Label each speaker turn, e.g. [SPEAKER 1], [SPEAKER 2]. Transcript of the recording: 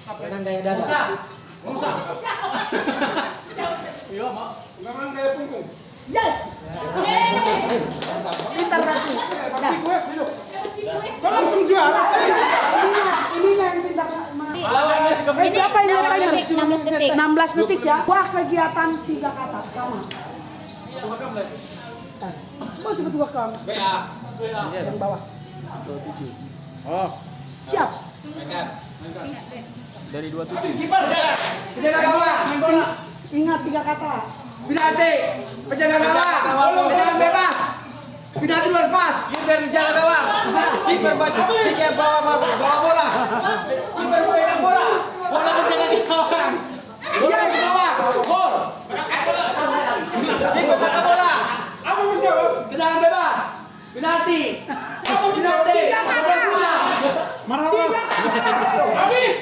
[SPEAKER 1] Jangan gaya dada.
[SPEAKER 2] Musa. Iya, Mak.
[SPEAKER 3] Jangan gaya punggung.
[SPEAKER 4] Yes. Pintar nanti. Nah,
[SPEAKER 3] Gue hidup. Kau langsung juara sih.
[SPEAKER 4] ininya yang pintar. Siapa yang lihat timer?
[SPEAKER 5] 16 detik.
[SPEAKER 4] 16 detik ya. Wah, kegiatan 3 kata sama. Mau sebut gua kam?
[SPEAKER 2] BA.
[SPEAKER 4] Yang bawah.
[SPEAKER 1] 27.
[SPEAKER 2] Oh,
[SPEAKER 4] Siap.
[SPEAKER 1] Dari 27.
[SPEAKER 2] kiper.
[SPEAKER 3] Penjaga gawang, main bola.
[SPEAKER 4] Ingat 3 kata.
[SPEAKER 3] Penalti. Penjaga gawang. Tendangan bebas. Penalti luar pas.
[SPEAKER 2] Kiper jaga gawang. Kiper bawa bola. Kiper pegang bola. Bola berjaga di gawang. Bola di bawah. Gol. Kiper pegang bola.
[SPEAKER 3] Apa menjawab?
[SPEAKER 2] Tendangan bebas. Penalti. Penalti.
[SPEAKER 4] Tiga kata.
[SPEAKER 3] Marah. Habis.